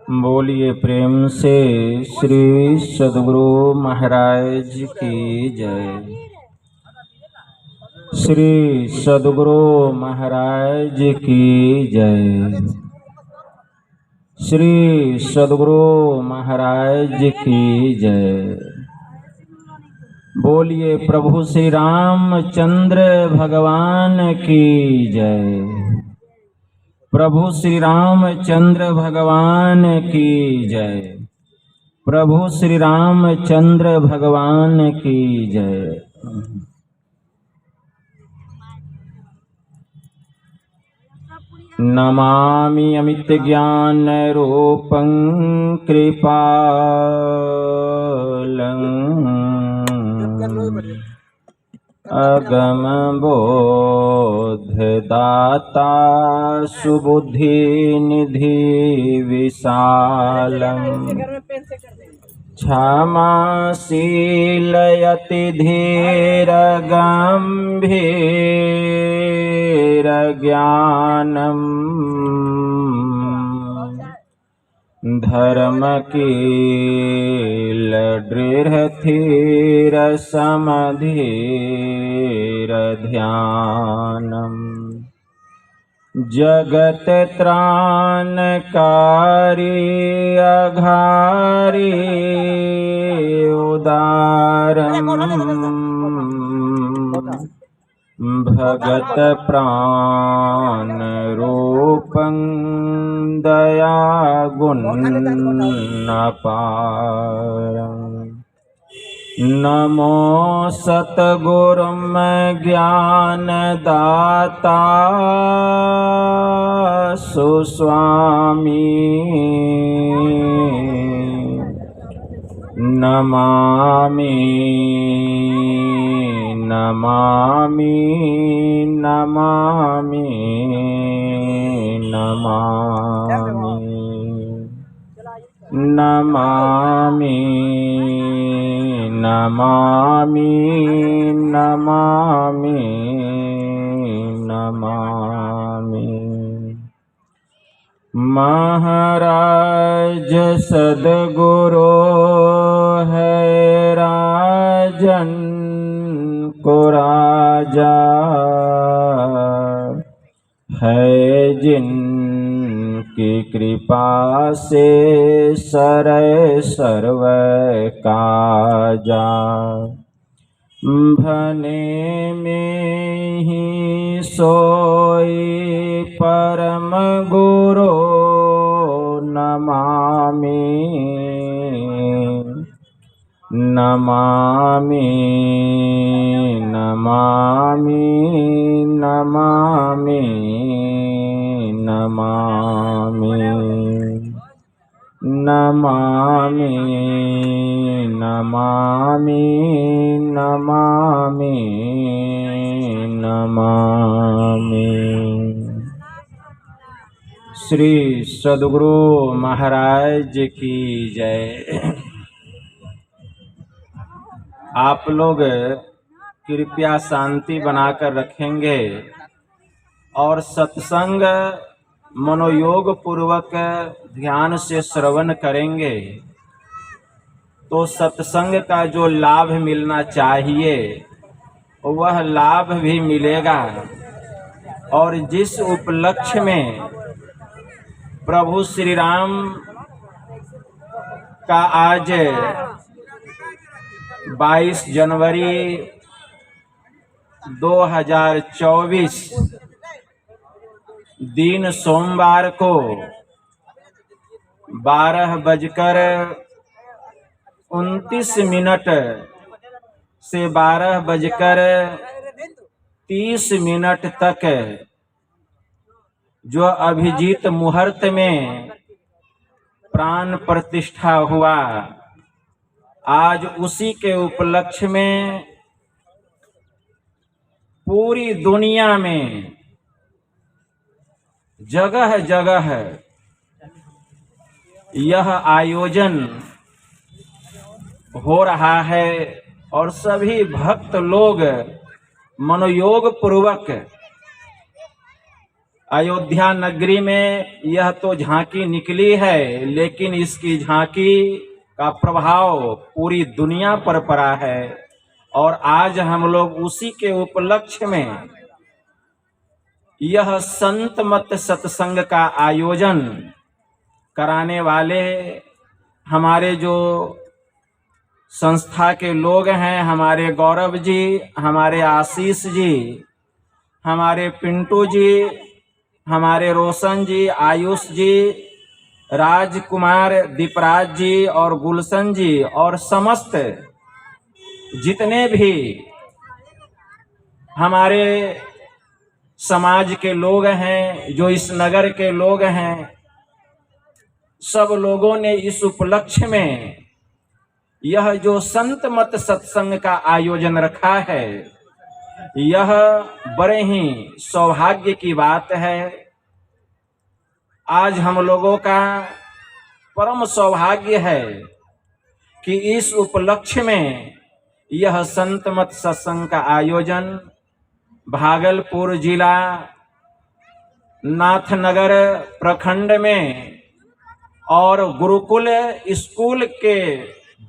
बोलिए प्रेम से श्री सद्गुरु महाराज की जय। श्री सद्गुरु महाराज की जय। श्री सद्गुरु महाराज की जय। बोलिए प्रभु श्री रामचंद्र भगवान की जय। प्रभु श्री रामचंद्र भगवान की जय। प्रभु श्री रामचंद्र भगवान की जय। नमामि अमित ज्ञान रूपं कृपालं अगम बोधदाता सुबुद्धि निधि विशालम् क्षमाशीलयति धीर गंभीर ज्ञानम् धर्मकील दृढ़ थीर समधीर ध्यानम् जगत त्राणकारी अघारी उदारम् भगत प्राण रूपं दया गुण अपारम् नमो सतगुरुम ज्ञान दाता सुस्वामी नमामि नमामि नमामि नमामि नमामि नमामि नमामि नमामि महाराज सद्गुरु है राजन को राजा है जिनकी कृपा से सरय सर्व काजा भने में ही सोई परम गुरु नमामि नमामि नमामि नमामि नमामि नमामि नमामि नमामि नमामि। श्री सद्गुरु महाराज की जय। आप लोग कृपया शांति बनाकर रखेंगे और सत्संग मनोयोग पूर्वक ध्यान से श्रवण करेंगे तो सत्संग का जो लाभ मिलना चाहिए वह लाभ भी मिलेगा। और जिस उपलक्ष्य में प्रभु श्री राम का आज 22 जनवरी 2024 दिन सोमवार को 12:29 से 12:30 तक जो अभिजीत मुहूर्त में प्राण प्रतिष्ठा हुआ, आज उसी के उपलक्ष्य में पूरी दुनिया में जगह जगह यह आयोजन हो रहा है और सभी भक्त लोग मनोयोग पूर्वक अयोध्या नगरी में यह तो झांकी निकली है, लेकिन इसकी झांकी का प्रभाव पूरी दुनिया पर पड़ा है। और आज हम लोग उसी के उपलक्ष्य में यह संत मत सत्संग का आयोजन कराने वाले हमारे जो संस्था के लोग हैं, हमारे गौरव जी, हमारे आशीष जी, हमारे पिंटू जी, हमारे रोशन जी, आयुष जी, राजकुमार, दीपराज जी और गुलशन जी और समस्त जितने भी हमारे समाज के लोग हैं, जो इस नगर के लोग हैं, सब लोगों ने इस उपलक्ष्य में यह जो संत मत सत्संग का आयोजन रखा है, यह बड़े ही सौभाग्य की बात है। आज हम लोगों का परम सौभाग्य है कि इस उपलक्ष्य में यह संत मत सत्संग का आयोजन भागलपुर जिला नाथनगर प्रखंड में और गुरुकुल स्कूल के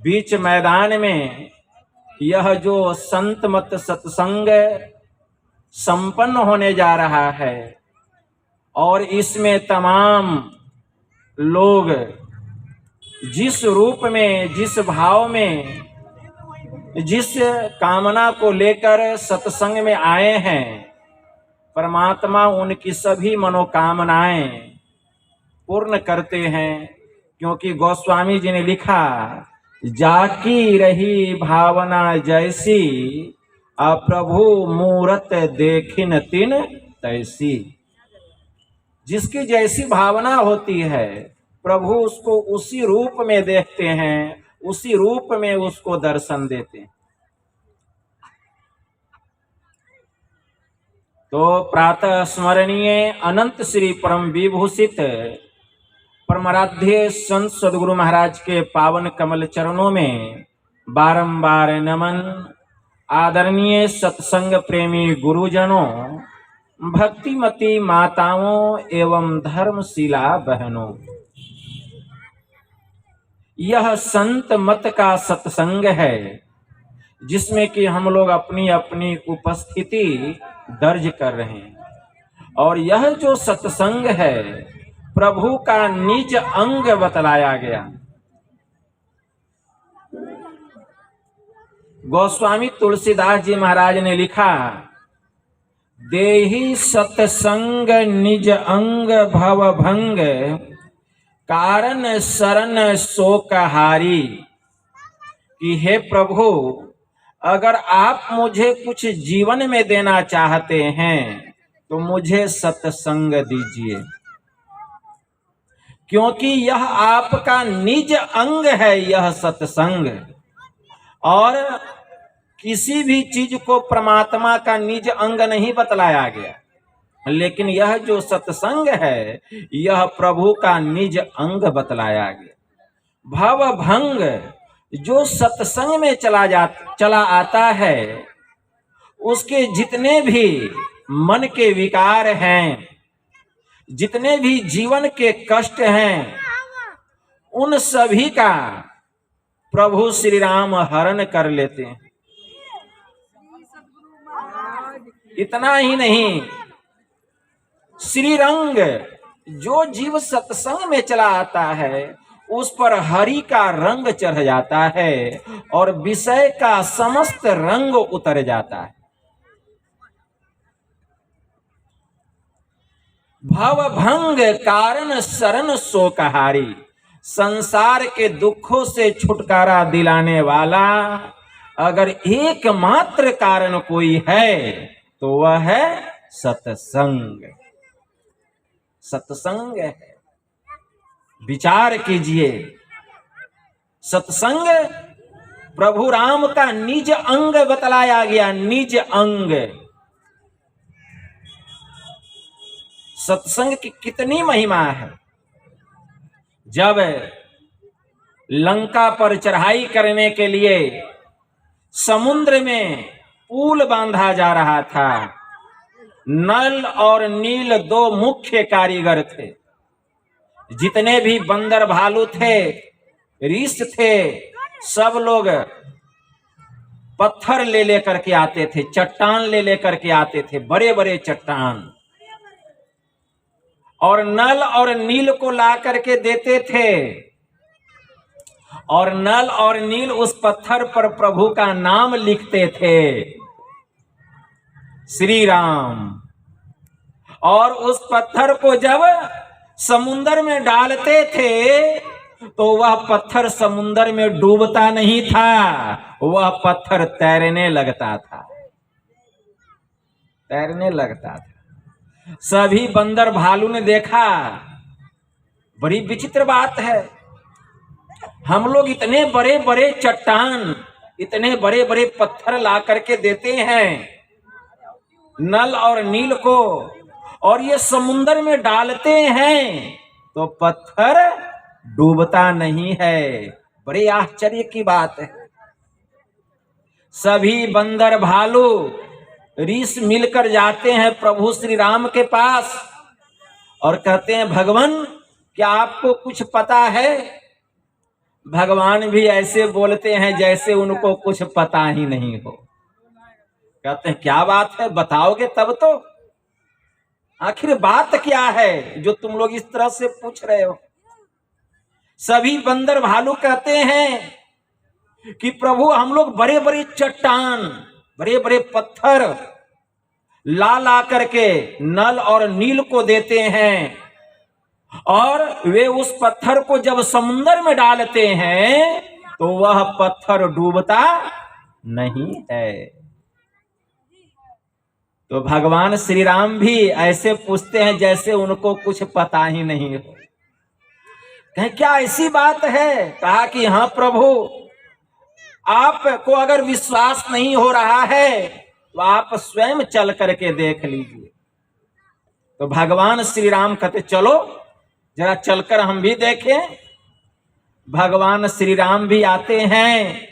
बीच मैदान में यह जो संत मत सत्संग संपन्न होने जा रहा है, और इसमें तमाम लोग जिस रूप में, जिस भाव में, जिस कामना को लेकर सत्संग में आए हैं, परमात्मा उनकी सभी मनोकामनाएं पूर्ण करते हैं। क्योंकि गोस्वामी जी ने लिखा, जाकी रही भावना जैसी, प्रभु मूरत देखिन तिन तैसी। जिसकी जैसी भावना होती है, प्रभु उसको उसी रूप में देखते हैं, उसी रूप में उसको दर्शन देते हैं। तो प्रातः स्मरणीय अनंत श्री परम विभूषित परमाराध्य संत सद्गुरु महाराज के पावन कमल चरणों में बारंबार नमन। आदरणीय सत्संग प्रेमी गुरुजनों, भक्तिमती माताओं एवं धर्मशिला बहनों, यह संत मत का सत्संग है जिसमें कि हम लोग अपनी अपनी उपस्थिति दर्ज कर रहे हैं। और यह जो सत्संग है, प्रभु का निज अंग बतलाया गया। गोस्वामी तुलसीदास जी महाराज ने लिखा, देहि सत्संग निज अंग भव भंग, कारण शरण शोकहारी। कि हे प्रभु, अगर आप मुझे कुछ जीवन में देना चाहते हैं तो मुझे सत्संग दीजिए, क्योंकि यह आपका निज अंग है, यह सत्संग। और किसी भी चीज को परमात्मा का निज अंग नहीं बतलाया गया, लेकिन यह जो सत्संग है, यह प्रभु का निज अंग बतलाया गया। भव भंग, जो सत्संग में चला आता है, उसके जितने भी मन के विकार हैं, जितने भी जीवन के कष्ट हैं, उन सभी का प्रभु श्री राम हरण कर लेते हैं। इतना ही नहीं, श्री रंग, जो जीव सत्संग में चला आता है, उस पर हरि का रंग चढ़ जाता है और विषय का समस्त रंग उतर जाता है। भव भंग, कारण शरण शोकहारी, संसार के दुखों से छुटकारा दिलाने वाला अगर एकमात्र कारण कोई है तो वह है सत्संग। सत्संग है, विचार कीजिए। सत्संग प्रभु राम का निज अंग बतलाया गया, निज अंग। सत्संग की कितनी महिमा है। जब लंका पर चढ़ाई करने के लिए समुद्र में पुल बांधा जा रहा था, नल और नील दो मुख्य कारीगर थे। जितने भी बंदर भालू थे, ऋष थे, सब लोग पत्थर ले लेकर के आते थे, चट्टान ले लेकर के आते थे, बड़े बड़े चट्टान, और नल और नील को ला करके देते थे। और नल और नील उस पत्थर पर प्रभु का नाम लिखते थे, श्री राम। और उस पत्थर को जब समुंदर में डालते थे तो वह पत्थर समुंदर में डूबता नहीं था, वह पत्थर तैरने लगता था, तैरने लगता था। सभी बंदर भालू ने देखा, बड़ी विचित्र बात है, हम लोग इतने बड़े बड़े चट्टान, इतने बड़े बड़े पत्थर ला करके देते हैं नल और नील को, और ये समुंदर में डालते हैं तो पत्थर डूबता नहीं है। बड़े आश्चर्य की बात है। सभी बंदर भालू ऋषि मिलकर जाते हैं प्रभु श्री राम के पास और कहते हैं, भगवान क्या आपको कुछ पता है? भगवान भी ऐसे बोलते हैं जैसे उनको कुछ पता ही नहीं हो। कहते हैं, क्या बात है, बताओगे तब तो, आखिर बात क्या है जो तुम लोग इस तरह से पूछ रहे हो? सभी बंदर भालू कहते हैं कि प्रभु हम लोग बड़े बड़े चट्टान, बड़े बड़े पत्थर ला ला करके नल और नील को देते हैं, और वे उस पत्थर को जब समुंदर में डालते हैं तो वह पत्थर डूबता नहीं है। तो भगवान श्री राम भी ऐसे पूछते हैं जैसे उनको कुछ पता ही नहीं हो। कहें, क्या ऐसी बात है? कहा कि हाँ प्रभु, आपको अगर विश्वास नहीं हो रहा है तो आप स्वयं चल करके देख लीजिए। तो भगवान श्री राम कहते, चलो जरा चलकर हम भी देखें। भगवान श्री राम भी आते हैं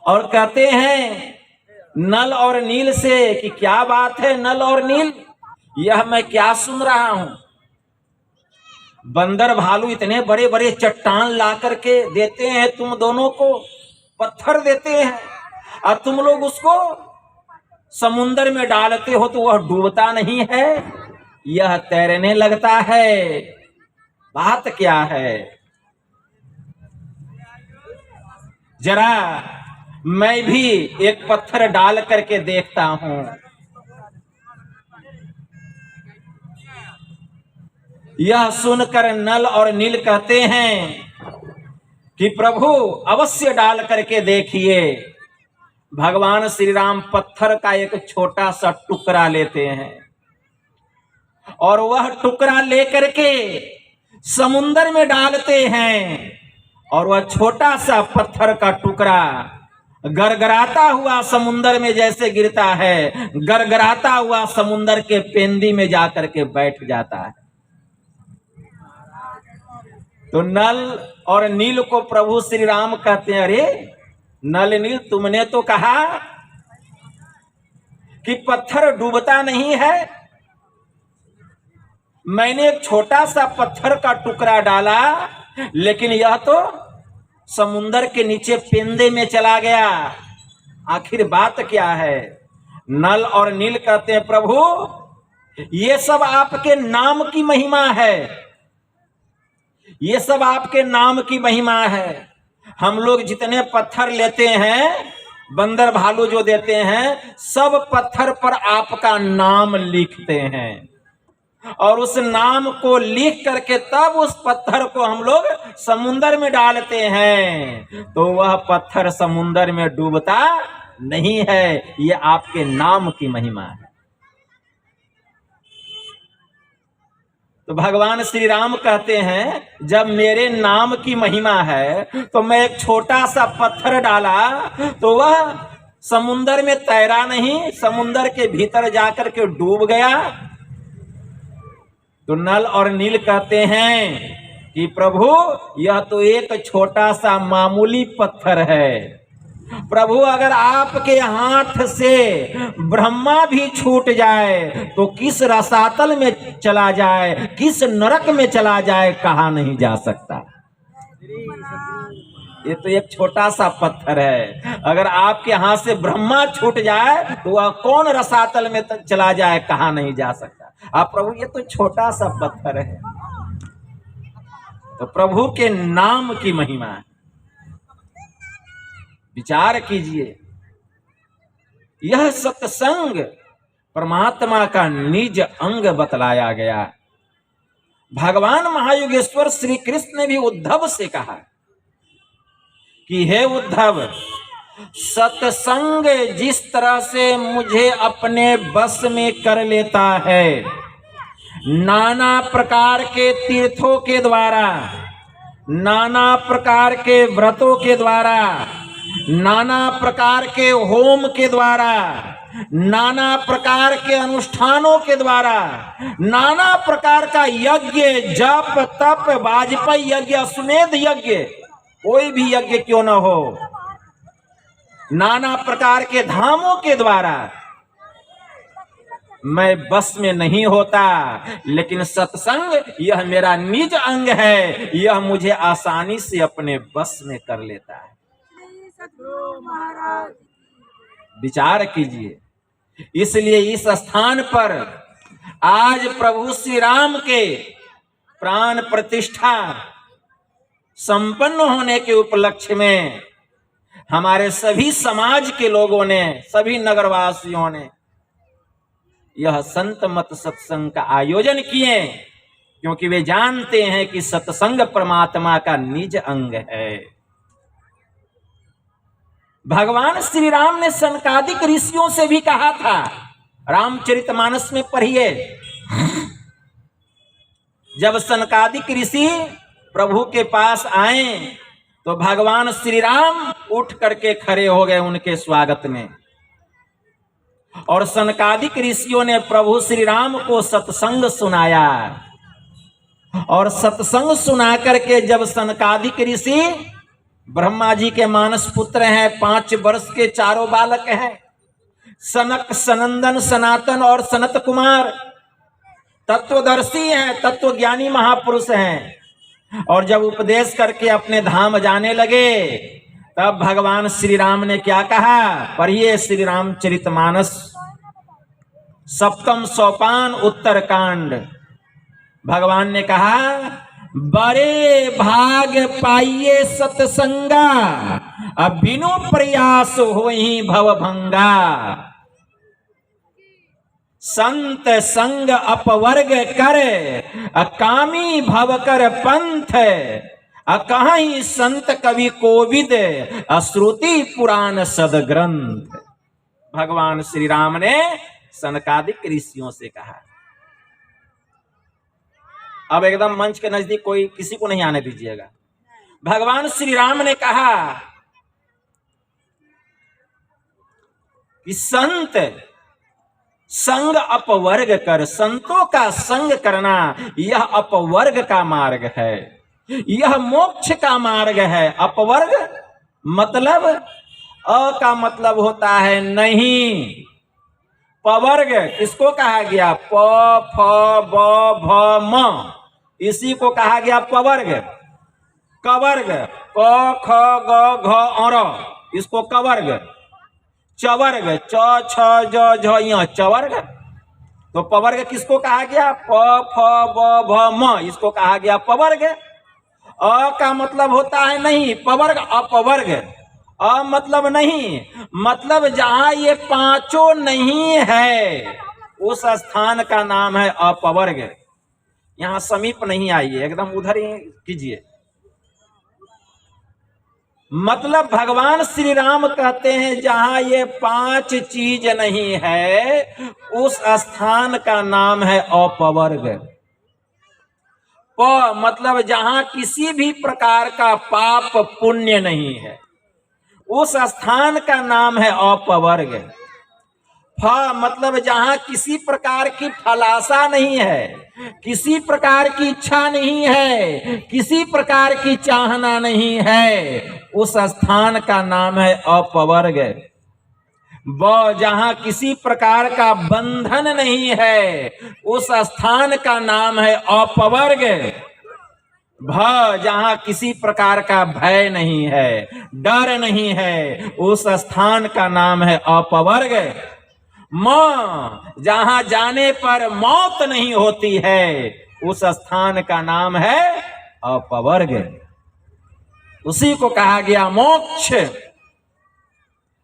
और कहते हैं नल और नील से कि क्या बात है नल और नील, यह मैं क्या सुन रहा हूं? बंदर भालू इतने बड़े बड़े चट्टान ला करके देते हैं तुम दोनों को, पत्थर देते हैं, और तुम लोग उसको समुंदर में डालते हो तो वह डूबता नहीं है, यह तैरने लगता है। बात क्या है? जरा मैं भी एक पत्थर डाल करके देखता हूं। यह सुनकर नल और नील कहते हैं कि प्रभु अवश्य डाल करके देखिए। भगवान श्री राम पत्थर का एक छोटा सा टुकड़ा लेते हैं और वह टुकड़ा लेकर के समुंदर में डालते हैं, और वह छोटा सा पत्थर का टुकड़ा गरगराता हुआ समुंदर में जैसे गिरता है, गरगराता हुआ समुंदर के पेंदी में जाकर के बैठ जाता है। तो नल और नील को प्रभु श्री राम कहते हैं, अरे नल नील, तुमने तो कहा कि पत्थर डूबता नहीं है, मैंने एक छोटा सा पत्थर का टुकड़ा डाला, लेकिन यह तो समुंदर के नीचे पेंदे में चला गया। आखिर बात क्या है? नल और नील कहते हैं, प्रभु ये सब आपके नाम की महिमा है, ये सब आपके नाम की महिमा है। हम लोग जितने पत्थर लेते हैं, बंदर भालू जो देते हैं, सब पत्थर पर आपका नाम लिखते हैं, और उस नाम को लिख करके तब उस पत्थर को हम लोग समुंदर में डालते हैं, तो वह पत्थर समुंदर में डूबता नहीं है। ये आपके नाम की महिमा है। तो भगवान श्री राम कहते हैं, जब मेरे नाम की महिमा है तो मैं एक छोटा सा पत्थर डाला तो वह समुंदर में तैरा नहीं, समुंदर के भीतर जाकर के डूब गया। तो नल और नील कहते हैं कि प्रभु यह तो एक छोटा सा मामूली पत्थर है, प्रभु अगर आपके हाथ से ब्रह्मा भी छूट जाए तो किस रसातल में चला जाए, किस नरक में चला जाए, कहा नहीं जा सकता। ये तो एक छोटा सा पत्थर है, अगर आपके हाथ से ब्रह्मा छूट जाए तो वह कौन रसातल में चला जाए, कहा नहीं जा सकता। आप प्रभु ये तो छोटा सा पत्थर है। तो प्रभु के नाम की महिमा है, विचार कीजिए। यह सत्संग परमात्मा का निज अंग बतलाया गया। भगवान महायोगेश्वर श्री कृष्ण ने भी उद्धव से कहा कि हे उद्धव, सत्संग जिस तरह से मुझे अपने बस में कर लेता है, नाना प्रकार के तीर्थों के द्वारा, नाना प्रकार के व्रतों के द्वारा, नाना प्रकार के होम के द्वारा, नाना प्रकार के अनुष्ठानों के द्वारा, नाना प्रकार का यज्ञ, जप तप, वाजपेयी यज्ञ, अश्वमेध यज्ञ, कोई भी यज्ञ क्यों न हो, नाना प्रकार के धामों के द्वारा मैं बस में नहीं होता, लेकिन सत्संग यह मेरा निज अंग है, यह मुझे आसानी से अपने बस में कर लेता है। विचार कीजिए। इसलिए इस स्थान पर आज प्रभु श्री राम के प्राण प्रतिष्ठा संपन्न होने के उपलक्ष्य में हमारे सभी समाज के लोगों ने, सभी नगरवासियों ने यह संत मत सत्संग का आयोजन किए, क्योंकि वे जानते हैं कि सत्संग परमात्मा का निज अंग है। भगवान श्री राम ने सनकादिक ऋषियों से भी कहा था, रामचरितमानस में पढ़िए। जब सनकादिक ऋषि प्रभु के पास आए तो भगवान श्री राम उठ करके खड़े हो गए उनके स्वागत में, और सनकादिक ऋषियों ने प्रभु श्री राम को सत्संग सुनाया। और सत्संग सुना करके जब सनकादिक ऋषि, ब्रह्मा जी के मानस पुत्र हैं, 5 वर्ष के चारों बालक हैं, सनक, सनंदन, सनातन और सनत कुमार तत्वदर्शी हैं, तत्वज्ञानी महापुरुष हैं। और जब उपदेश करके अपने धाम जाने लगे तब भगवान श्री राम ने क्या कहा, पढ़िए श्री रामचरितमानस 7वां सोपान उत्तरकांड। भगवान ने कहा, बड़े भाग पाइये सत्संगा, अब बिनु प्रयास होहि भवभंगा। संत संग अपवर्ग कर, अकामी भव कर पंथ, अकहीं संत कवि कोविद, अश्रुति पुराण सदग्रंथ। भगवान श्री राम ने सनकादिक ऋषियों से कहा। अब एकदम मंच के नजदीक कोई किसी को नहीं आने दीजिएगा। भगवान श्री राम ने कहा कि संत संग अपवर्ग कर, संतों का संग करना यह अपवर्ग का मार्ग है, यह मोक्ष का मार्ग है। अपवर्ग मतलब अ का मतलब होता है नहीं, पवर्ग किसको कहा गया, प फ ब भ म, इसी को कहा गया पवर्ग। कवर्ग क ख ग घ अ, इसको कवर्ग। चवर्ग च छ ज झ य, चवर्ग। तो पवर्ग किसको कहा गया, प फ ब भ म, इसको कहा गया पवर्ग। अ का मतलब होता है नहीं, पवर्ग अपवर्ग। अ मतलब नहीं, मतलब जहां ये पांचों नहीं है उस स्थान का नाम है अपवर्ग। यहां समीप नहीं आइए, एकदम उधर ही कीजिए। मतलब भगवान श्री राम कहते हैं जहां ये 5 चीज नहीं है उस स्थान का नाम है अपवर्ग। प मतलब जहां किसी भी प्रकार का पाप पुण्य नहीं है उस स्थान का नाम है अपवर्ग। मतलब जहां किसी प्रकार की फलाशा नहीं है, किसी प्रकार की इच्छा नहीं है, किसी प्रकार की चाहना नहीं है, उस स्थान का नाम है अपवर्ग। जहां किसी प्रकार का बंधन नहीं है, उस स्थान का नाम है अपवर्ग। जहां किसी प्रकार का भय नहीं है, डर नहीं है, उस स्थान का नाम है अपवर्ग। जहां जाने पर मौत नहीं होती है, उस स्थान का नाम है अपवर्ग। उसी को कहा गया मोक्ष।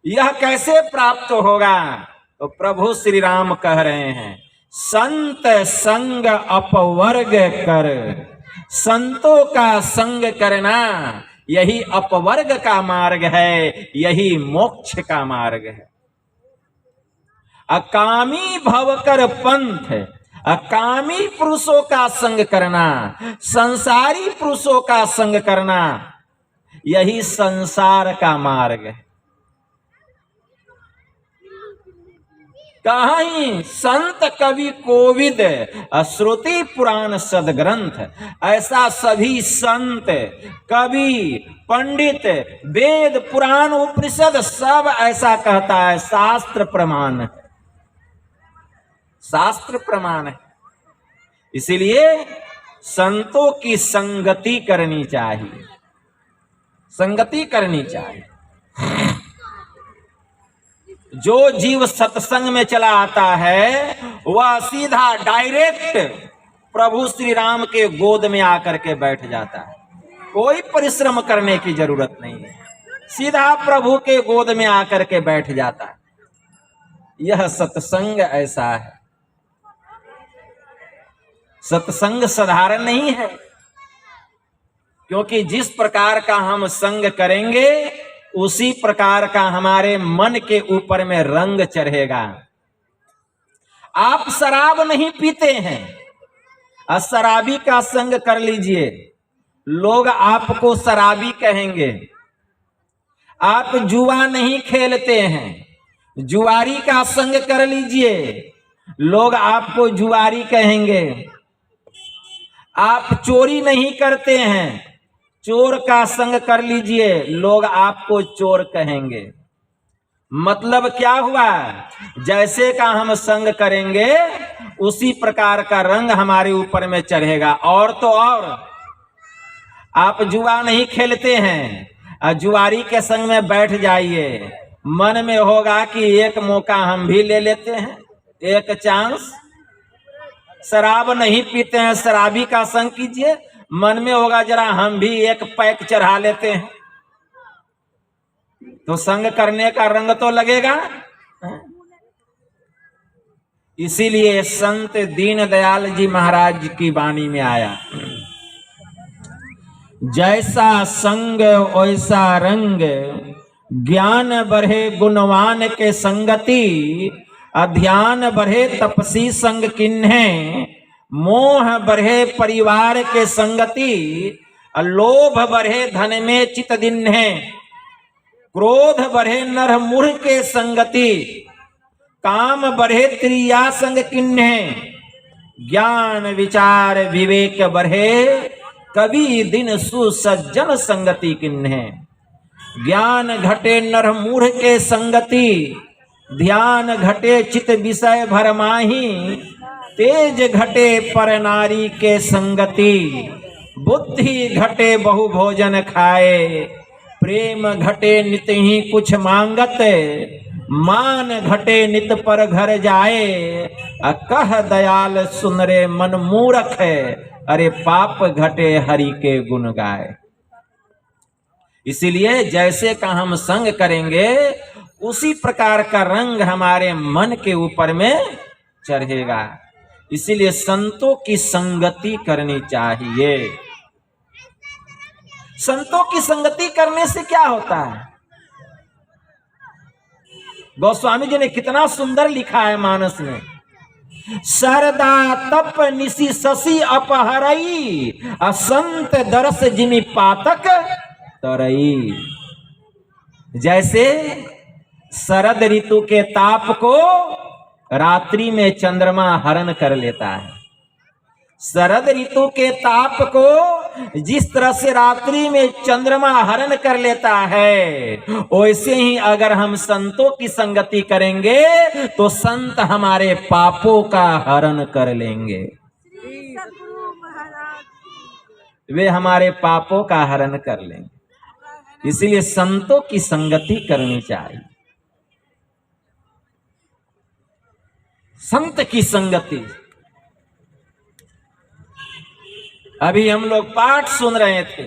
यह कैसे प्राप्त होगा? तो प्रभु श्री राम कह रहे हैं, संत संग अपवर्ग कर। संतों का संग करना यही अपवर्ग का मार्ग है, यही मोक्ष का मार्ग है। अकामी भवकर पंथ, अकामी पुरुषों का संग करना, संसारी पुरुषों का संग करना, यही संसार का मार्ग है। कहीं संत कवि कोविद श्रुति पुराण सदग्रंथ, ऐसा सभी संत कवि पंडित वेद पुराण उपनिषद सब ऐसा कहता है। शास्त्र प्रमाण, शास्त्र प्रमाण है। इसीलिए संतों की संगति करनी चाहिए, संगति करनी चाहिए। जो जीव सत्संग में चला आता है वह सीधा डायरेक्ट प्रभु श्री राम के गोद में आकर के बैठ जाता है। कोई परिश्रम करने की जरूरत नहीं है, सीधा प्रभु के गोद में आकर के बैठ जाता है। यह सत्संग ऐसा है। सत्संग साधारण नहीं है, क्योंकि जिस प्रकार का हम संग करेंगे उसी प्रकार का हमारे मन के ऊपर में रंग चढ़ेगा। आप शराब नहीं पीते हैं, शराबी का संग कर लीजिए, लोग आपको शराबी कहेंगे। आप जुआ नहीं खेलते हैं, जुआरी का संग कर लीजिए, लोग आपको जुआरी कहेंगे। आप चोरी नहीं करते हैं, चोर का संग कर लीजिए, लोग आपको चोर कहेंगे। मतलब क्या हुआ? जैसे का हम संग करेंगे उसी प्रकार का रंग हमारे ऊपर में चढ़ेगा। और तो और, आप जुआ नहीं खेलते हैं, जुआरी के संग में बैठ जाइए, मन में होगा कि एक मौका हम भी ले लेते हैं, एक चांस। शराब नहीं पीते हैं, शराबी का संग कीजिए, मन में होगा जरा हम भी एक पैक चढ़ा लेते हैं, तो संग करने का रंग तो लगेगा। इसीलिए संत दीनदयाल जी महाराज की वाणी में आया, जैसा संग वैसा रंग, ज्ञान बढ़े गुणवान के संगति, अध्यान बढ़े तपसी संग किन्हे, मोह बढ़े परिवार के संगति, लोभ बढ़े धन में चित दिन्हे, क्रोध बढ़े नर मूढ़ के संगति, काम बढ़े त्रिया संग किन्हे, ज्ञान विचार विवेक बढ़े, कभी दिन सुसज्जन संगति किन्हे। ज्ञान घटे नर मूढ़ के संगति, ध्यान घटे चित विषय भरमाही, तेज घटे पर नारी के संगति, बुद्धि घटे बहु भोजन खाए, प्रेम घटे नित ही कुछ मांगत, मान घटे नित पर घर जाए, कह दयाल सुन रे मन मूरख, अरे पाप घटे हरि के गुण गाए। इसीलिए जैसे का हम संग करेंगे उसी प्रकार का रंग हमारे मन के ऊपर में चढ़ेगा। इसीलिए संतों की संगति करनी चाहिए। संतों की संगति करने से क्या होता है? गोस्वामी जी ने कितना सुंदर लिखा है मानस में, सरदा तप निशि शशि अपहरई, असंत दरस जिमि पातक तरई। जैसे शरद ऋतु के ताप को रात्रि में चंद्रमा हरण कर लेता है। शरद ऋतु के ताप को जिस तरह से रात्रि में चंद्रमा हरण कर लेता है, वैसे ही अगर हम संतों की संगति करेंगे तो संत हमारे पापों का हरण कर लेंगे। वे हमारे पापों का हरण कर लेंगे। इसलिए संतों की संगति करनी चाहिए। संत की संगति। अभी हम लोग पाठ सुन रहे थे,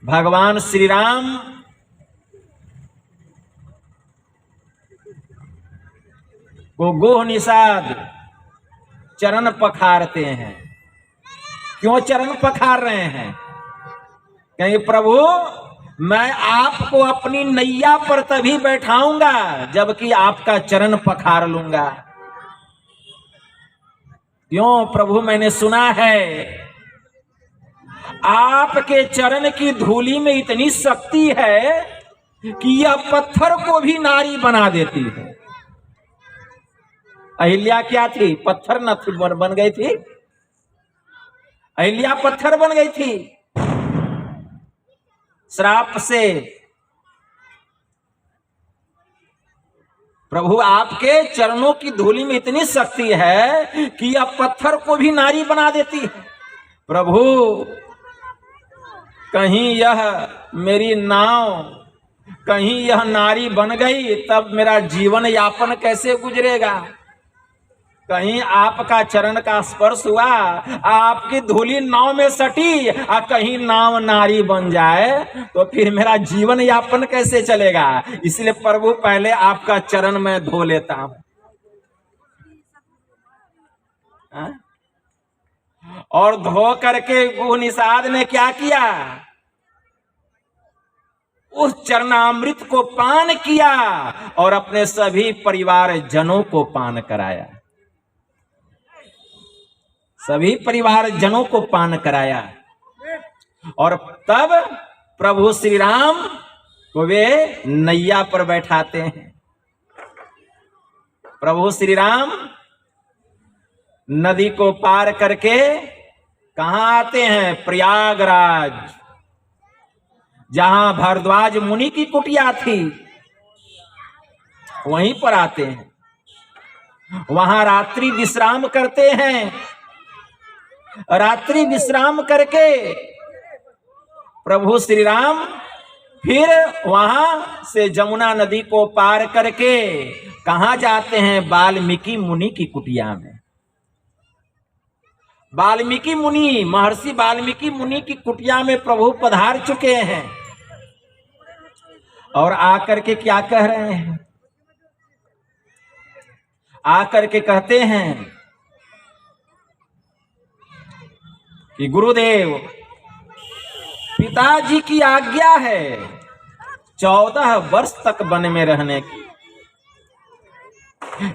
भगवान श्री राम को गोह निषाद चरण पखारते हैं। क्यों चरण पखार रहे हैं? कहेंगे प्रभु मैं आपको अपनी नैया पर तभी बैठाऊंगा जबकि आपका चरण पखार लूंगा। क्यों प्रभु? मैंने सुना है आपके चरण की धूली में इतनी शक्ति है कि यह पत्थर को भी नारी बना देती है। अहिल्या क्या थी? पत्थर न थी, बन गई थी। अहिल्या पत्थर बन गई थी श्राप से। प्रभु आपके चरणों की धूली में इतनी शक्ति है कि यह पत्थर को भी नारी बना देती है। प्रभु कहीं यह मेरी नाव, कहीं यह नारी बन गई तब मेरा जीवन यापन कैसे गुजरेगा? कहीं आपका चरण का स्पर्श हुआ, आपकी धूली नाव में सटी और कहीं नाव नारी बन जाए तो फिर मेरा जीवन यापन कैसे चलेगा? इसलिए प्रभु पहले आपका चरण में धो लेता हूं। और धो करके गोह निषाद ने क्या किया? उस चरणामृत को पान किया और अपने सभी परिवार जनों को पान कराया। सभी परिवार जनों को पान कराया। और तब प्रभु श्री राम को वे नैया पर बैठाते हैं। प्रभु श्री राम नदी को पार करके कहां आते हैं? प्रयागराज, जहां भारद्वाज मुनि की कुटिया थी, वहीं पर आते हैं। वहां रात्रि विश्राम करते हैं। रात्रि विश्राम करके प्रभु श्री राम फिर वहां से जमुना नदी को पार करके कहां जाते हैं? वाल्मीकि मुनि की कुटिया में। वाल्मीकि मुनि, महर्षि वाल्मीकि मुनि की कुटिया में प्रभु पधार चुके हैं। और आकर के क्या कह रहे हैं? आकर के कहते हैं कि गुरुदेव पिताजी की आज्ञा है 14 वर्ष तक वन में रहने की,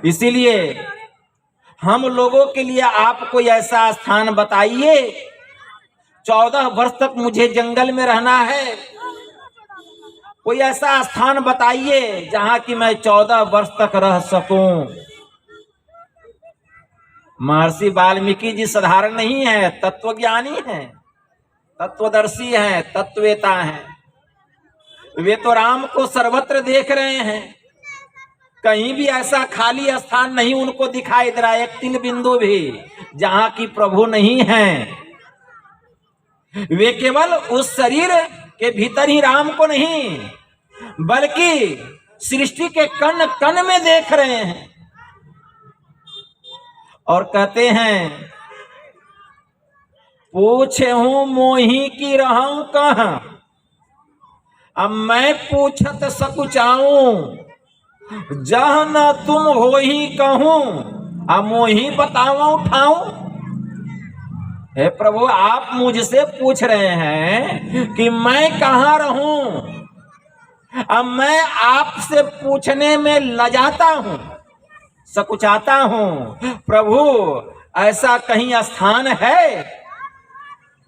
इसीलिए हम लोगों के लिए आप कोई ऐसा स्थान बताइए। 14 वर्ष तक मुझे जंगल में रहना है। कोई ऐसा स्थान बताइए जहां कि मैं 14 वर्ष तक रह सकूं। महर्षि वाल्मीकि जी साधारण नहीं है, तत्वज्ञानी हैं, तत्वदर्शी हैं, तत्ववेता हैं। वे तो राम को सर्वत्र देख रहे हैं। कहीं भी ऐसा खाली स्थान नहीं उनको दिखाई दे रहा, एक तिल बिंदु भी जहां की प्रभु नहीं है। वे केवल उस शरीर के भीतर ही राम को नहीं बल्कि सृष्टि के कण कण में देख रहे हैं। और कहते हैं पूछे हूं मोही की रहूं कहां, अब मैं पूछत सकुचाऊं, जह न तुम हो ही कहूं, अब मोही बताऊं ठाऊं। हे प्रभु आप मुझसे पूछ रहे हैं कि मैं कहां रहूं, अब मैं आपसे पूछने में लजाता हूं, सकुचाता हूं। प्रभु ऐसा कहीं स्थान है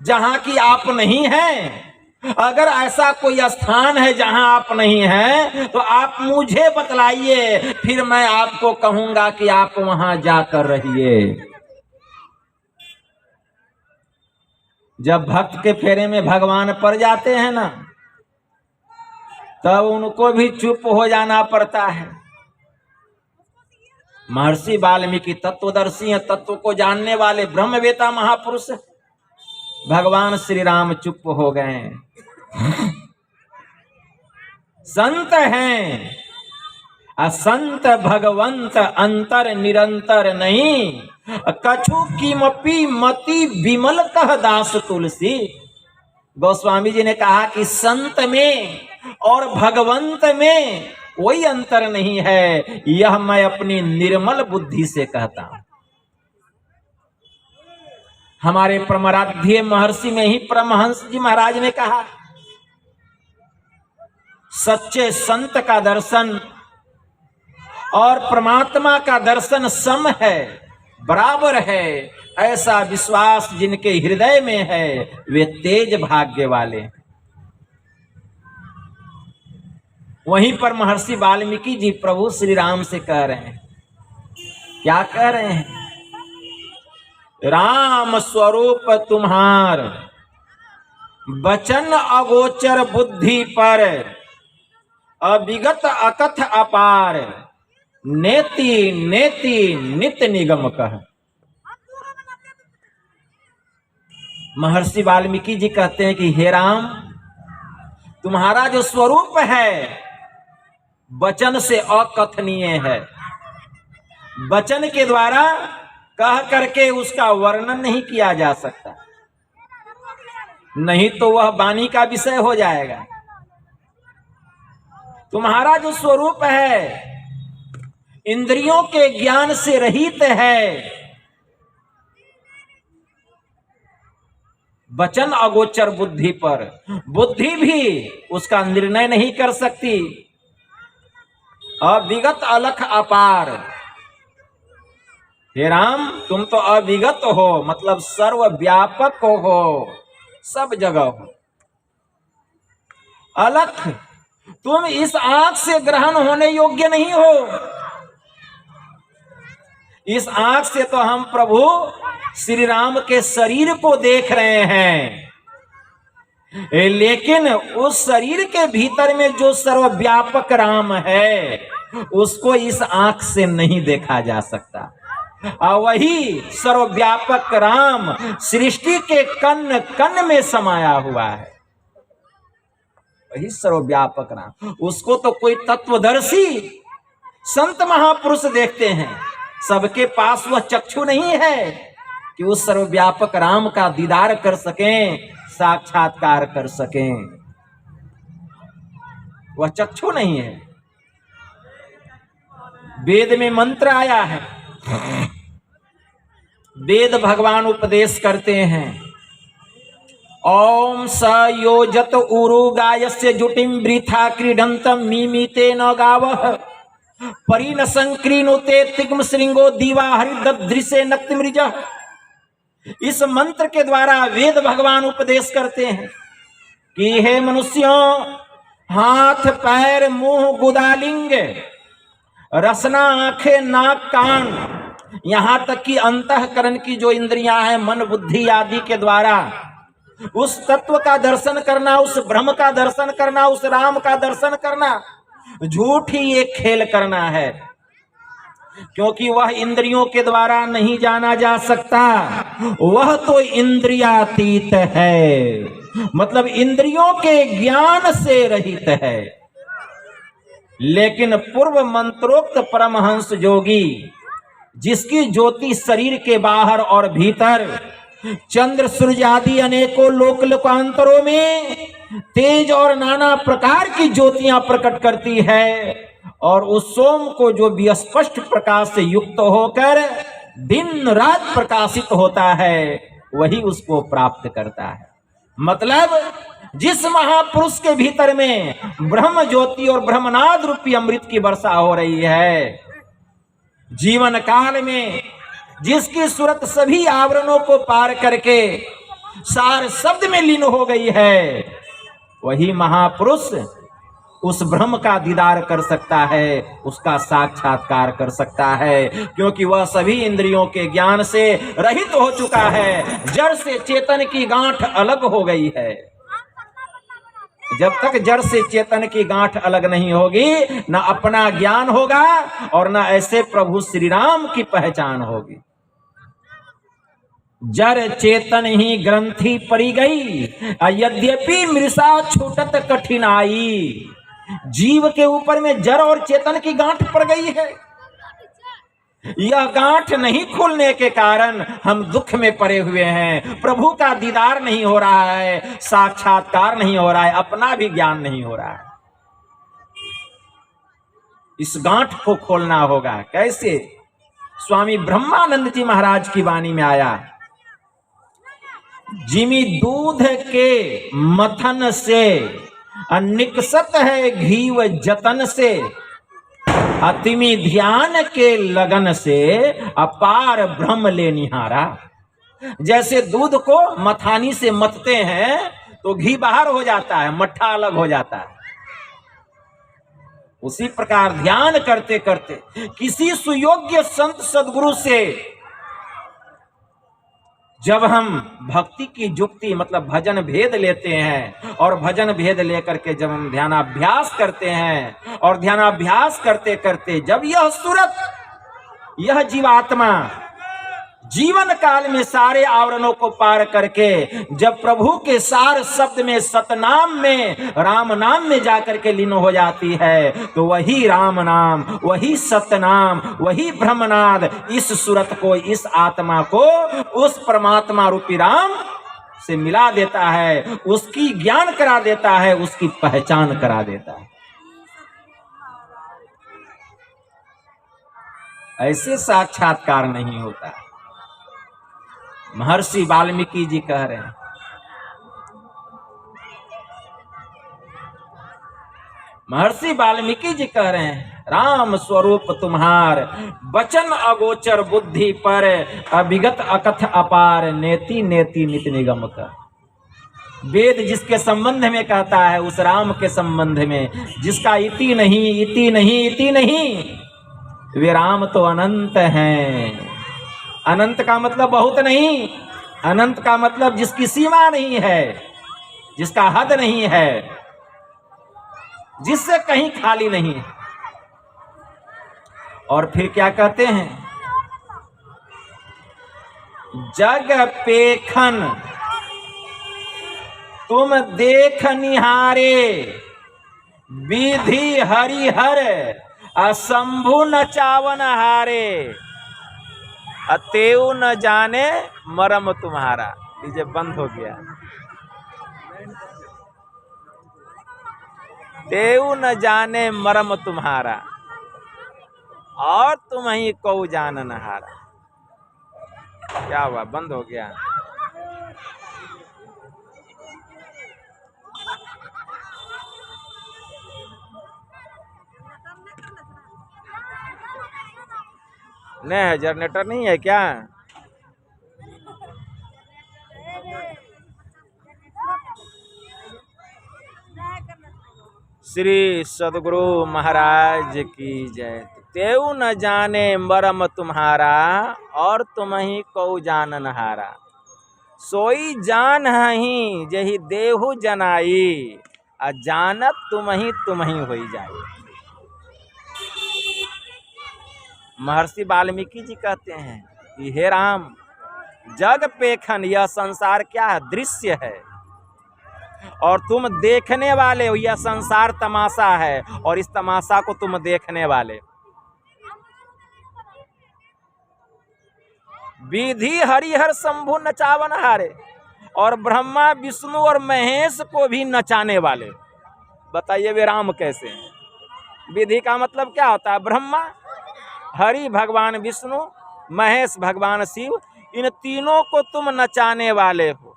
जहां की आप नहीं हैं? अगर ऐसा कोई स्थान है जहां आप नहीं हैं तो आप मुझे बतलाइए, फिर मैं आपको कहूंगा कि आप वहां जाकर रहिए। जब भक्त के फेरे में भगवान पड़ जाते हैं ना, तब उनको भी चुप हो जाना पड़ता है। महर्षि वाल्मीकि तत्वदर्शी हैं, तत्व को जानने वाले ब्रह्मवेता महापुरुष। भगवान श्री राम चुप हो गए। संत हैं, असंत भगवंत अंतर निरंतर नहीं, कछु कीमपी मति विमल कह दास तुलसी। गोस्वामी जी ने कहा कि संत में और भगवंत में कोई अंतर नहीं है, यह मैं अपनी निर्मल बुद्धि से कहता हूं। हमारे परमाराध्य महर्षि में ही परमहंस जी महाराज ने कहा, सच्चे संत का दर्शन और परमात्मा का दर्शन सम है, बराबर है। ऐसा विश्वास जिनके हृदय में है वे तेज भाग्य वाले। वहीं पर महर्षि वाल्मीकि जी प्रभु श्री राम से कह रहे हैं, क्या कह रहे हैं? राम स्वरूप तुम्हार वचन अगोचर बुद्धि पर, अविगत अकथ अपार, नेति नेति नित निगम कह। महर्षि वाल्मीकि जी कहते हैं कि हे राम, तुम्हारा जो स्वरूप है वचन से अकथनीय है। वचन के द्वारा कह करके उसका वर्णन नहीं किया जा सकता, नहीं तो वह वाणी का विषय हो जाएगा। तुम्हारा जो स्वरूप है इंद्रियों के ज्ञान से रहित है, वचन अगोचर बुद्धि पर, बुद्धि भी उसका निर्णय नहीं कर सकती। अविगत अलख अपार, हे राम तुम तो अविगत हो, मतलब सर्वव्यापक हो, सब जगह हो। अलख, तुम इस आंख से ग्रहण होने योग्य नहीं हो। इस आंख से तो हम प्रभु श्री राम के शरीर को देख रहे हैं, लेकिन उस शरीर के भीतर में जो सर्वव्यापक राम है उसको इस आंख से नहीं देखा जा सकता। और वही सर्वव्यापक राम सृष्टि के कण कण में समाया हुआ है, वही सर्वव्यापक राम। उसको तो कोई तत्वदर्शी संत महापुरुष देखते हैं, सबके पास वह चक्षु नहीं है कि उस सर्वव्यापक राम का दीदार कर सकें, साक्षात्कार कर सकें। वह चक्षु नहीं है। वेद में मंत्र आया है, वेद भगवान उपदेश करते हैं, ओम स योजत उरु गायस्य जुटिम वृथा क्रीडंतम मीमीते न गावः परिन संक्रीनुते तिग्म श्रृंगो दीवा हरिदृशे नक्तिमृज। इस मंत्र के द्वारा वेद भगवान उपदेश करते हैं कि हे मनुष्यों, हाथ पैर मुंह गुदालिंग रसना आंखें नाक कान, यहां तक कि अंतःकरण की जो इंद्रियां हैं मन बुद्धि आदि के द्वारा उस तत्व का दर्शन करना, उस ब्रह्म का दर्शन करना, उस राम का दर्शन करना झूठ ही एक खेल करना है, क्योंकि वह इंद्रियों के द्वारा नहीं जाना जा सकता। वह तो इंद्रियातीत है, मतलब इंद्रियों के ज्ञान से रहित है। लेकिन पूर्व मंत्रोक्त परमहंस योगी, जिसकी ज्योति शरीर के बाहर और भीतर चंद्र सूर्य आदि अनेकों लोक लोकांतरों में तेज और नाना प्रकार की ज्योतियां प्रकट करती है, और उस सोम को जो भी स्पष्ट प्रकाश से युक्त होकर दिन रात प्रकाशित होता है वही उसको प्राप्त करता है। मतलब जिस महापुरुष के भीतर में ब्रह्म ज्योति और ब्रह्मनाद रूपी अमृत की वर्षा हो रही है, जीवन काल में जिसकी सूरत सभी आवरणों को पार करके सार शब्द में लीन हो गई है, वही महापुरुष उस ब्रह्म का दीदार कर सकता है, उसका साक्षात्कार कर सकता है, क्योंकि वह सभी इंद्रियों के ज्ञान से रहित हो चुका है। जड़ से चेतन की गांठ अलग हो गई है। जब तक जड़ से चेतन की गांठ अलग नहीं होगी, ना अपना ज्ञान होगा और ना ऐसे प्रभु श्री राम की पहचान होगी। जड़ चेतन ही ग्रंथि परी गई, यद्यपि मृषा छूटत कठिनाई। जीव के ऊपर में जड़ और चेतन की गांठ पड़ गई है। यह गांठ नहीं खुलने के कारण हम दुख में पड़े हुए हैं। प्रभु का दीदार नहीं हो रहा है, साक्षात्कार नहीं हो रहा है, अपना भी ज्ञान नहीं हो रहा है। इस गांठ को खोलना होगा। कैसे? स्वामी ब्रह्मानंद जी महाराज की वाणी में आया, जिमी दूध के मथन से निकसत है घीव जतन से, अतिमी ध्यान के लगन से अपार ब्रह्म ले निहारा। जैसे दूध को मथानी से मथते हैं तो घी बाहर हो जाता है, मट्ठा अलग हो जाता है। उसी प्रकार ध्यान करते करते किसी सुयोग्य संत सद्गुरु से जब हम भक्ति की जुक्ति मतलब भजन भेद लेते हैं, और भजन भेद लेकर के जब हम ध्यानाभ्यास करते हैं, और ध्यानाभ्यास करते करते जब यह सूरत, यह जीवात्मा जीवन काल में सारे आवरणों को पार करके जब प्रभु के सार शब्द में, सतनाम में, राम नाम में जाकर के लीन हो जाती है, तो वही राम नाम, वही सतनाम, वही ब्रह्मनाद इस सूरत को, इस आत्मा को उस परमात्मा रूपी राम से मिला देता है, उसकी ज्ञान करा देता है, उसकी पहचान करा देता है। ऐसे साक्षात्कार नहीं होता। महर्षि वाल्मीकि जी कह रहे हैं, महर्षि वाल्मीकि जी कह रहे हैं, राम स्वरूप तुम्हार वचन अगोचर बुद्धि पर, अभिगत अकथ अपार नेति नेति नित निगम का। वेद जिसके संबंध में कहता है, उस राम के संबंध में जिसका इति नहीं, इति नहीं, इति नहीं, वे राम तो अनंत हैं। अनंत का मतलब बहुत नहीं, अनंत का मतलब जिसकी सीमा नहीं है, जिसका हद नहीं है, जिससे कहीं खाली नहीं है। और फिर क्या कहते हैं, जग पेखन तुम देख निहारे, विधि हरिहर असंभु नचावन हारे, अतेऊ न जाने मरम तुम्हारा। डीजे बंद हो गया। तेऊ न जाने मरम तुम्हारा, और तुम ही को जानन हारा। क्या हुआ? बंद हो गया। नहीं है, जनरेटर नहीं है क्या? श्री सद्गुरु महाराज की जय। तेऊ न जाने मरम तुम्हारा, और तुम ही को जानन हारा। सोई जान ही जही देहु जनाई, अजानत तुम ही होई जाए। महर्षि वाल्मीकि जी कहते हैं कि हे राम, जग पेखन, यह संसार क्या है? दृश्य है, और तुम देखने वाले हो। यह संसार तमाशा है, और इस तमाशा को तुम देखने वाले। विधि हरिहर शंभु नचावन हारे, और ब्रह्मा विष्णु और महेश को भी नचाने वाले। बताइए वे राम कैसे हैं? विधि का मतलब क्या होता है? ब्रह्मा, हरि भगवान विष्णु, महेश भगवान शिव, इन तीनों को तुम नचाने वाले हो।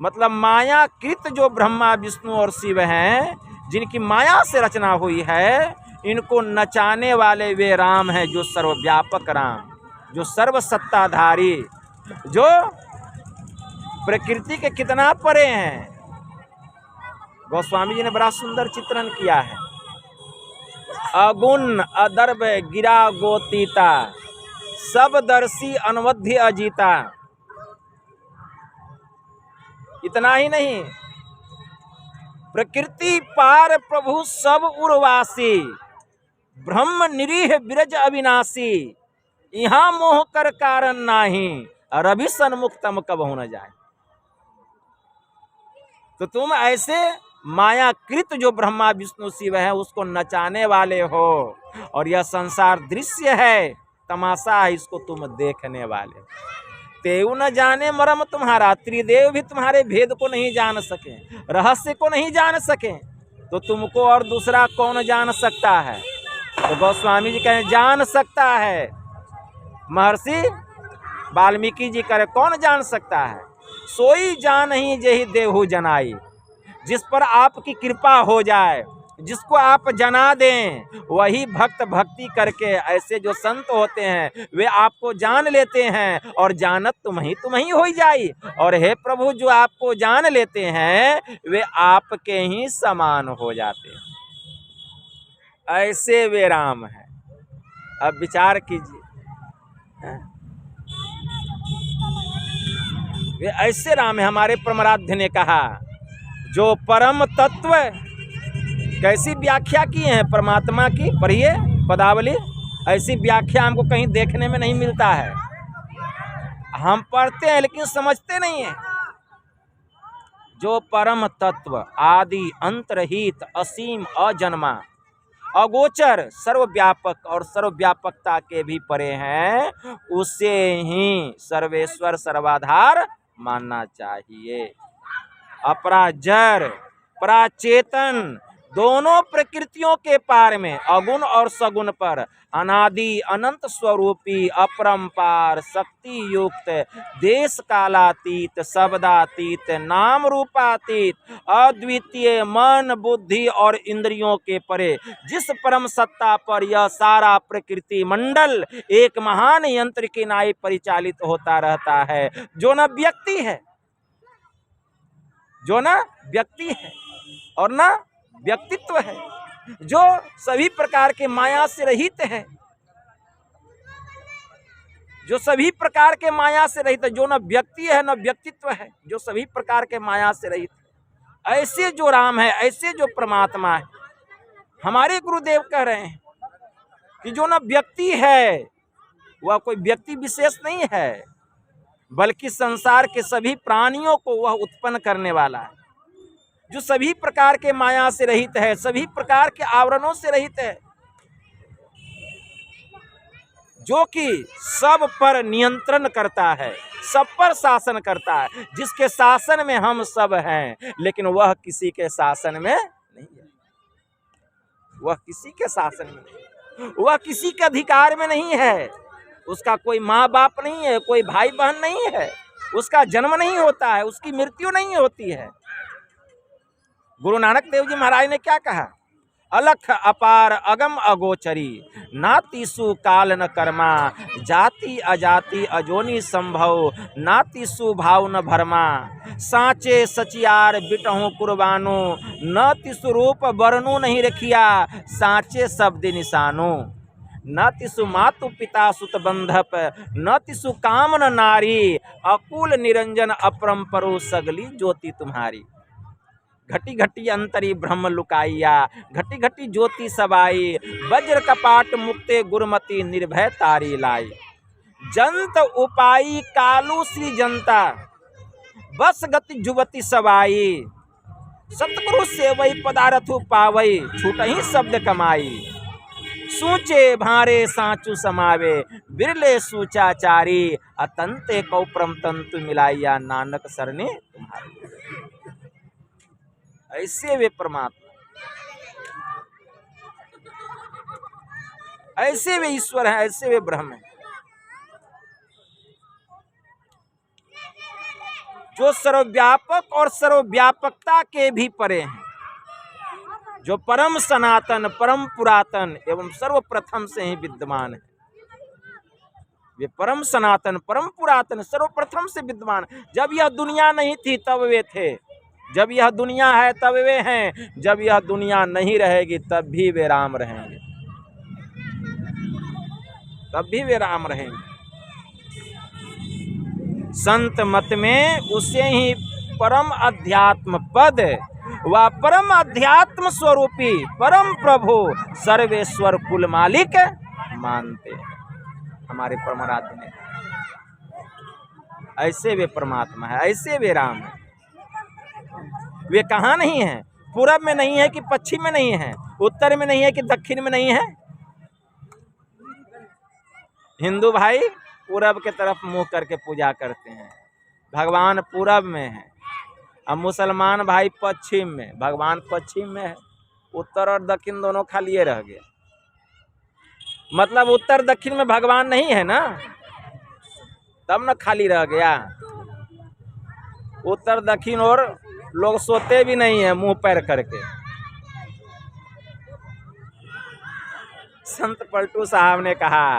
मतलब माया कृत जो ब्रह्मा विष्णु और शिव हैं, जिनकी माया से रचना हुई है, इनको नचाने वाले वे राम हैं, जो सर्वव्यापक राम, जो सर्व सत्ताधारी, जो प्रकृति के कितना परे हैं, गोस्वामी जी ने बड़ा सुंदर चित्रण किया है। अगुण अदर्भ गिरा गोतीता, सब दर्शी अनवध्य अजीता। इतना ही नहीं, प्रकृति पार प्रभु सब उर्वासी, ब्रह्म निरीह बिरज अविनाशी, यहाँ मोह कर कारण नाही, रवि सन्मुख तम कबहु न जाए। तो तुम ऐसे मायाकृत जो ब्रह्मा विष्णु शिव है उसको नचाने वाले हो, और यह संसार दृश्य है, तमाशा है, इसको तुम देखने वाले। तेऊ न जाने मरम तुम्हारा, त्रिदेव भी तुम्हारे भेद को नहीं जान सके, रहस्य को नहीं जान सके, तो तुमको और दूसरा कौन जान सकता है? तो गोस्वामी जी कहें जान सकता है। महर्षि वाल्मीकि जी कहे कौन जान सकता है? सोई जान ही जेहि देहु जनाई, जिस पर आपकी कृपा हो जाए, जिसको आप जना दें, वही भक्त भक्ति करके, ऐसे जो संत होते हैं वे आपको जान लेते हैं, और जानत तुम ही हो जाई। और हे प्रभु, जो आपको जान लेते हैं वे आपके ही समान हो जाते हैं, ऐसे वे राम हैं। अब विचार कीजिए, वे ऐसे राम है। हमारे परमाराध्य ने कहा जो परम तत्व, कैसी व्याख्या की है परमात्मा की, पढ़िए पदावली, ऐसी व्याख्या हमको कहीं देखने में नहीं मिलता है। हम पढ़ते हैं लेकिन समझते नहीं है। जो परम तत्व, आदि अंतरहित, असीम, अजन्मा, अगोचर, सर्वव्यापक और सर्वव्यापकता के भी परे हैं, उसे ही सर्वेश्वर सर्वाधार मानना चाहिए। अपराजर पराचेतन, दोनों प्रकृतियों के पार में, अगुण और सगुण पर, अनादि अनंत स्वरूपी, अपरंपार, शक्ति युक्त, देश कालातीत, शब्दातीत, नाम रूपातीत, अद्वितीय, मन बुद्धि और इंद्रियों के परे, जिस परम सत्ता पर यह सारा प्रकृति मंडल एक महान यंत्र की नाई परिचालित होता रहता है, जो न व्यक्ति है, जो न व्यक्ति है और न व्यक्तित्व है, जो सभी प्रकार के माया से रहित है, जो सभी प्रकार के माया से रहित है, जो न व्यक्ति है न व्यक्तित्व है, जो सभी प्रकार के माया से रहित है, ऐसे जो राम है, ऐसे जो परमात्मा है। हमारे गुरुदेव कह रहे हैं कि जो न व्यक्ति है वह कोई व्यक्ति विशेष नहीं है, बल्कि संसार के सभी प्राणियों को वह उत्पन्न करने वाला है, जो सभी प्रकार के माया से रहित है, सभी प्रकार के आवरणों से रहित है, जो कि सब पर नियंत्रण करता है, सब पर शासन करता है, जिसके शासन में हम सब हैं, लेकिन वह किसी के शासन में नहीं है। वह किसी के शासन में नहीं, वह किसी के अधिकार में नहीं है। उसका कोई माँ बाप नहीं है, कोई भाई बहन नहीं है, उसका जन्म नहीं होता है, उसकी मृत्यु नहीं होती है। गुरु नानक देव जी महाराज ने क्या कहा? अलख अपार अगम अगोचरी, नातिसु काल न कर्मा, जाति अजाति अजोनी संभव, नातिसु भाव न भरमा, साचे सचियार बिटहु कुर्बानो, न तिसु रूप वर्णु नहीं रखिया, साचे शब्द निशानो, न तिसु मातु पिता सुत बंधप, न तिसु कामन नारी, अकुल निरंजन अपरंपरो सगली ज्योति तुम्हारी। घटी घटी अंतरी ब्रह्म लुकाइया, घटी घटी ज्योति सबाई, वज्र कपाट मुक्ते गुरुमति निर्भय तारी लाई। जंत उपाई कालू श्री जनता, बस गति जुवती सबाई, सतगुरु सेवई पदारथु पावई, छूट ही शब्द कमाई। सूचे भारे सांचू समावे, बिरले सूचाचारी, अतंते कौप्रम तंतु मिलाइया, नानक सरने तुम्हारी। ऐसे वे परमात्मा, ऐसे वे ईश्वर हैं, ऐसे वे ब्रह्म हैं, जो सर्वव्यापक और सर्वव्यापकता के भी परे हैं, जो परम सनातन, परम पुरातन एवं सर्वप्रथम से ही विद्यमान है। वे परम सनातन, परम पुरातन, सर्वप्रथम से विद्यमान। जब यह दुनिया नहीं थी तब वे थे, जब यह दुनिया है तब वे हैं, जब यह दुनिया नहीं रहेगी तब भी वे राम रहेंगे, तब भी वे राम रहेंगे। संत मत में उसे ही परम अध्यात्म पद व परम अध्यात्म स्वरूपी परम प्रभु सर्वेश्वर कुल मालिक मानते। हमारे परमाराध्य ने ऐसे वे परमात्मा है, ऐसे वे राम है। वे कहाँ नहीं है? पूरब में नहीं है कि पश्चिम में नहीं है, उत्तर में नहीं है कि दक्षिण में नहीं है। हिंदू भाई पूरब के तरफ मुंह करके पूजा करते हैं, भगवान पूरब में है। अब मुसलमान भाई पश्चिम में, भगवान पश्चिम में है। उत्तर और दक्षिण दोनों खाली रह गया। मतलब उत्तर दक्षिण में भगवान नहीं है ना, तब न खाली रह गया। उत्तर दक्षिण और लोग सोते भी नहीं है मुंह पैर करके। संत पलटू साहब ने कहा,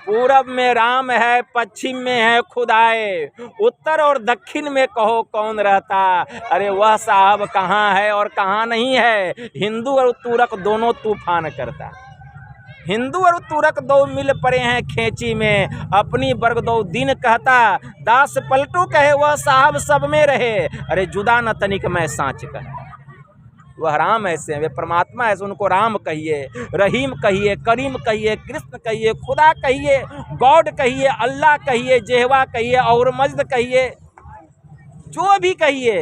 पूरब में राम है, पश्चिम में है खुदाए, उत्तर और दक्षिण में कहो कौन रहता। अरे वह साहब कहाँ है और कहाँ नहीं है। हिंदू और तुरक दोनों तूफान करता। हिंदू और तुरक दो मिल पड़े हैं खेची में, अपनी वर्ग दो दिन कहता। दास पलटू कहे वह साहब सब में रहे, अरे जुदा न तनिक मैं सांच कहता। वह राम ऐसे हैं, वे परमात्मा ऐसे, उनको राम कहिए, रहीम कहिए, करीम कहिए, कृष्ण कहिए, खुदा कहिए, गॉड कहिए, अल्लाह कहिए, जेहवा कहिए और मस्जिद कहिए, जो भी कहिए।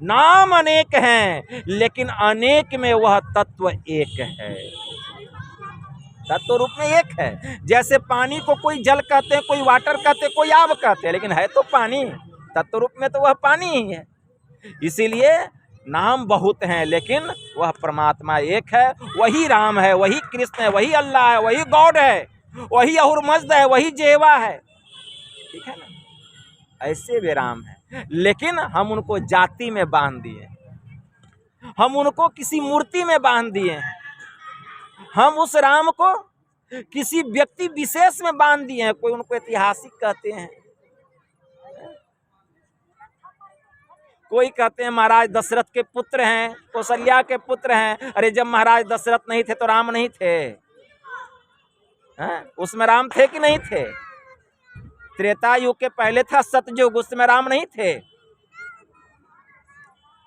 नाम अनेक हैं लेकिन अनेक में वह तत्व एक है। तत्व रूप में एक है। जैसे पानी को कोई जल कहते हैं, कोई वाटर कहते हैं, कोई आब कहते हैं, लेकिन है तो पानी। तत्व रूप में तो वह पानी ही है। इसीलिए नाम बहुत हैं लेकिन वह परमात्मा एक है। वही राम है, वही कृष्ण है, वही अल्लाह है, वही गॉड है, वही अहुर मस्जिद है, वही जेवा है। ठीक है ना? ऐसे वे राम है, लेकिन हम उनको जाति में बांध दिए, हम उनको किसी मूर्ति में बांध दिए, हम उस राम को किसी व्यक्ति विशेष में बांध दिए हैं। कोई उनको ऐतिहासिक कहते हैं, कोई कहते हैं महाराज दशरथ के पुत्र हैं, कौशल्या के पुत्र हैं। अरे जब महाराज दशरथ नहीं थे तो राम नहीं थे? उसमें राम थे कि नहीं थे? त्रेता युग के पहले था सतयुग, उसमें राम नहीं थे?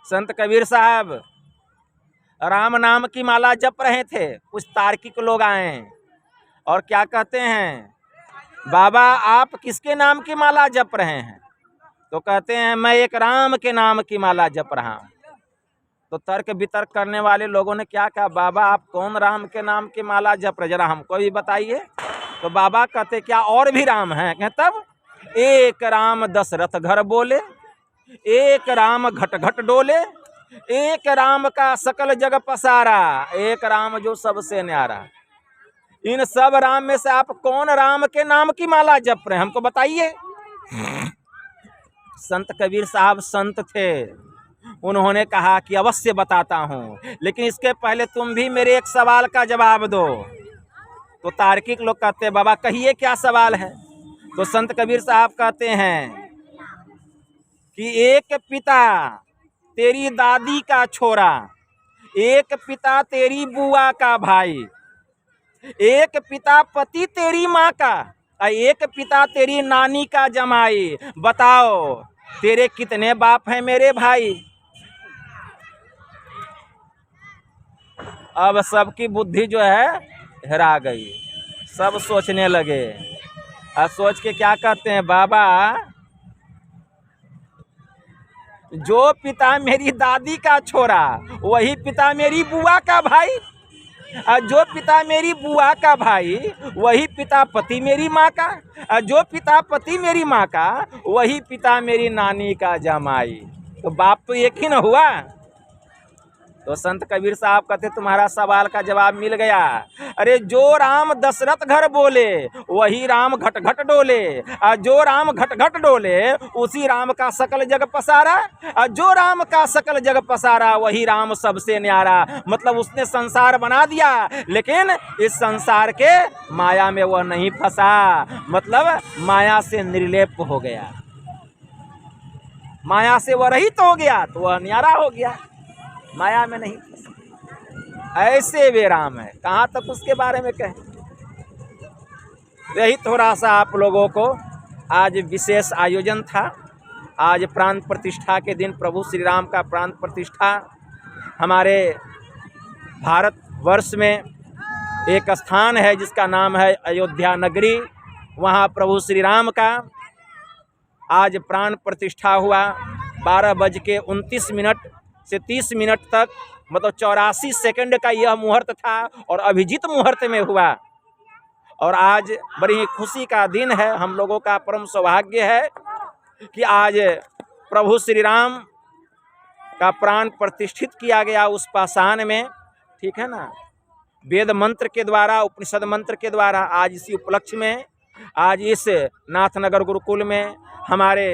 संत कबीर साहब राम नाम की माला जप रहे थे, कुछ तार्किक लोग आए और क्या कहते हैं, बाबा आप किसके नाम की माला जप रहे हैं? तो कहते हैं मैं एक राम के नाम की माला जप रहा हूँ। तो तर्क वितर्क करने वाले लोगों ने क्या कहा, बाबा आप कौन राम के नाम की माला जप रहे, जरा हमको भी बताइए। तो बाबा कहते क्या और भी राम हैं? कहते तब एक राम दशरथ घर बोले, एक राम घट घट डोले, एक राम का सकल जग पसारा, एक राम जो सबसे न्यारा। इन सब राम में से आप कौन राम के नाम की माला जप रहे हैं, हमको बताइए। संत कबीर साहब संत थे, उन्होंने कहा कि अवश्य बताता हूँ, लेकिन इसके पहले तुम भी मेरे एक सवाल का जवाब दो। तो तार्किक लोग कहते हैं बाबा कहिए क्या सवाल है। तो संत कबीर साहब कहते हैं कि एक पिता तेरी दादी का छोरा, एक पिता तेरी बुआ का भाई, एक पिता पति तेरी माँ का, एक पिता तेरी नानी का जमाई। बताओ तेरे कितने बाप हैं मेरे भाई? अब सबकी बुद्धि जो है हेरा गई, सब सोचने लगे और सोच के क्या कहते हैं, बाबा जो पिता मेरी दादी का छोरा वही पिता मेरी बुआ का भाई, और जो पिता मेरी बुआ का भाई वही पिता पति मेरी माँ का, और जो पिता पति मेरी माँ का वही पिता मेरी नानी का जमाई। तो बाप तो एक ही न हुआ। तो संत कबीर साहब कहते तुम्हारा सवाल का जवाब मिल गया। अरे जो राम दशरथ घर बोले वही राम घट घट डोले, और जो राम घट घट डोले उसी राम का सकल जग पसारा, और जो राम का सकल जग पसारा वही राम सबसे न्यारा। मतलब उसने संसार बना दिया लेकिन इस संसार के माया में वह नहीं फंसा, मतलब माया से निर्लेप हो गया। माया से वह रहित हो गया तो वह न्यारा हो गया, माया में नहीं। ऐसे वे राम है, कहाँ तक उसके बारे में कहें। यही थोड़ा सा आप लोगों को आज विशेष आयोजन था। आज प्राण प्रतिष्ठा के दिन प्रभु श्री राम का प्राण प्रतिष्ठा हमारे भारतवर्ष में एक स्थान है जिसका नाम है अयोध्या नगरी। वहाँ प्रभु श्री राम का आज प्राण प्रतिष्ठा हुआ। 12:29 से 30 मिनट तक, मतलब 84 सेकंड का यह मुहूर्त था और अभिजीत मुहूर्त में हुआ। और आज बड़ी ही खुशी का दिन है, हम लोगों का परम सौभाग्य है कि आज प्रभु श्री राम का प्राण प्रतिष्ठित किया गया उस पाषाण में, ठीक है ना, वेद मंत्र के द्वारा, उपनिषद मंत्र के द्वारा। आज इसी उपलक्ष्य में आज इस नाथनगर गुरुकुल में हमारे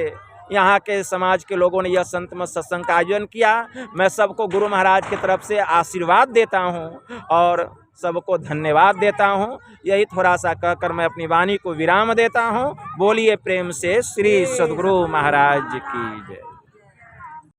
यहाँ के समाज के लोगों ने यह संत मत सत्संग का आयोजन किया। मैं सबको गुरु महाराज की तरफ से आशीर्वाद देता हूँ और सबको धन्यवाद देता हूँ। यही थोड़ा सा कहकर मैं अपनी वाणी को विराम देता हूँ। बोलिए प्रेम से श्री सद्गुरु महाराज की जय।